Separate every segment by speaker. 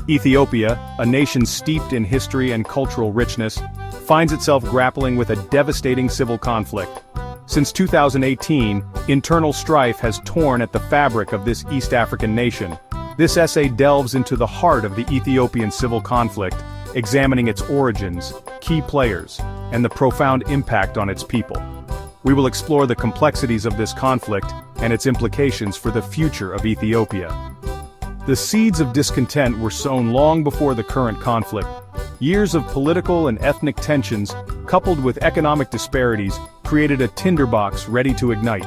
Speaker 1: Ethiopia, a nation steeped in history and cultural richness, finds itself grappling with a devastating civil conflict. Since 2018, internal strife has torn at the fabric of this East African nation. This essay delves into the heart of the Ethiopian civil conflict, examining its origins, key players, and the profound impact on its people. We will explore the complexities of this conflict and its implications for the future of Ethiopia. The seeds of discontent were sown long before the current conflict. Years of political and ethnic tensions, coupled with economic disparities, created a tinderbox ready to ignite.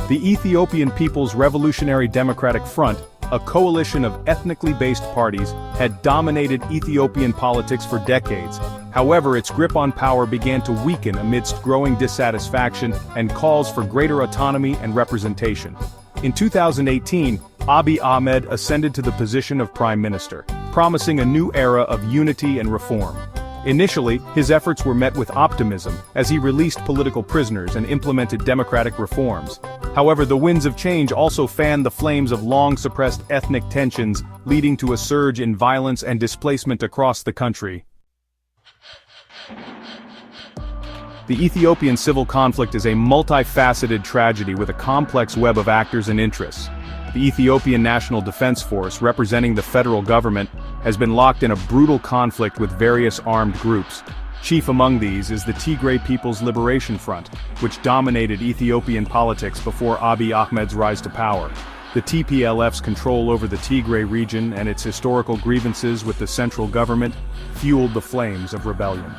Speaker 1: The Ethiopian People's Revolutionary Democratic Front, a coalition of ethnically based parties, had dominated Ethiopian politics for decades. However, its grip on power began to weaken amidst growing dissatisfaction and calls for greater autonomy and representation. In 2018, Abiy Ahmed ascended to the position of prime minister, promising a new era of unity and reform. Initially, his efforts were met with optimism, as he released political prisoners and implemented democratic reforms. However, the winds of change also fanned the flames of long-suppressed ethnic tensions, leading to a surge in violence and displacement across the country. The Ethiopian civil conflict is a multifaceted tragedy with a complex web of actors and interests. The Ethiopian National Defense Force, representing the federal government, has been locked in a brutal conflict with various armed groups. Chief among these is the Tigray People's Liberation Front, which dominated Ethiopian politics before Abiy Ahmed's rise to power. The TPLF's control over the Tigray region and its historical grievances with the central government fueled the flames of rebellion.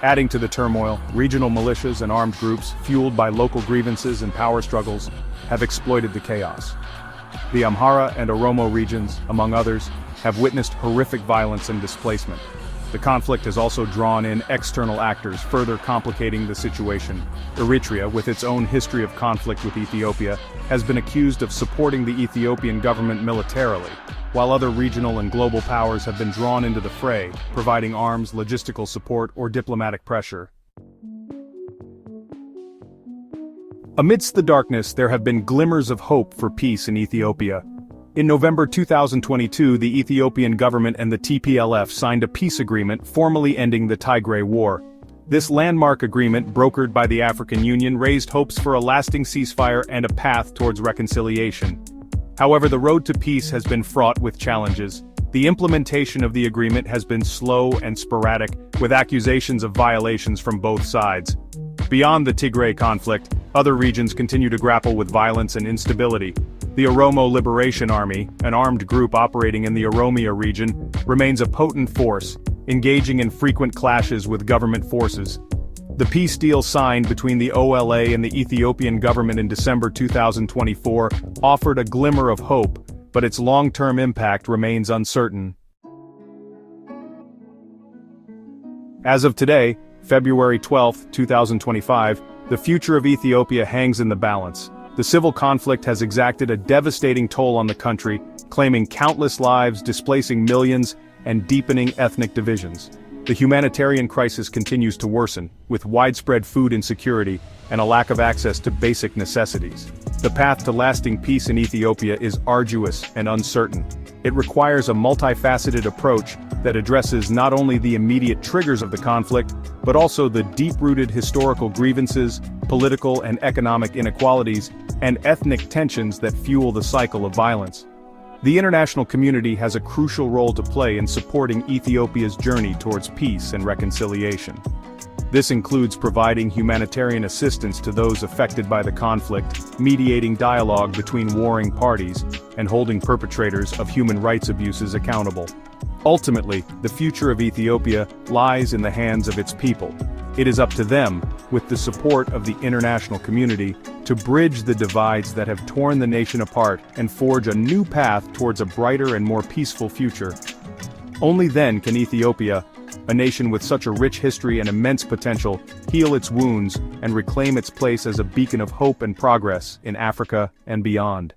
Speaker 1: Adding to the turmoil, regional militias and armed groups, fueled by local grievances and power struggles, have exploited the chaos. The Amhara and Oromo regions, among others, have witnessed horrific violence and displacement. The conflict has also drawn in external actors, further complicating the situation. Eritrea, with its own history of conflict with Ethiopia, has been accused of supporting the Ethiopian government militarily, while other regional and global powers have been drawn into the fray, providing arms, logistical support, or diplomatic pressure. Amidst the darkness, there have been glimmers of hope for peace in Ethiopia. In November 2022, the Ethiopian government and the TPLF signed a peace agreement formally ending the Tigray War. This landmark agreement, brokered by the African Union, raised hopes for a lasting ceasefire and a path towards reconciliation. However, the road to peace has been fraught with challenges. The implementation of the agreement has been slow and sporadic, with accusations of violations from both sides. Beyond the Tigray conflict, other regions continue to grapple with violence and instability. The Oromo Liberation Army, an armed group operating in the Oromia region, remains a potent force, engaging in frequent clashes with government forces. The peace deal signed between the OLA and the Ethiopian government in December 2024 offered a glimmer of hope, but its long-term impact remains uncertain. As of today, February 12, 2025, the future of Ethiopia hangs in the balance. The civil conflict has exacted a devastating toll on the country, claiming countless lives, displacing millions, and deepening ethnic divisions. The humanitarian crisis continues to worsen, with widespread food insecurity and a lack of access to basic necessities. The path to lasting peace in Ethiopia is arduous and uncertain. It requires a multifaceted approach that addresses not only the immediate triggers of the conflict, but also the deep-rooted historical grievances, political and economic inequalities, and ethnic tensions that fuel the cycle of violence. The international community has a crucial role to play in supporting Ethiopia's journey towards peace and reconciliation. This includes providing humanitarian assistance to those affected by the conflict, mediating dialogue between warring parties, and holding perpetrators of human rights abuses accountable. Ultimately, the future of Ethiopia lies in the hands of its people. It is up to them, with the support of the international community, to bridge the divides that have torn the nation apart and forge a new path towards a brighter and more peaceful future. Only then can Ethiopia, a nation with such a rich history and immense potential, heal its wounds and reclaim its place as a beacon of hope and progress in Africa and beyond.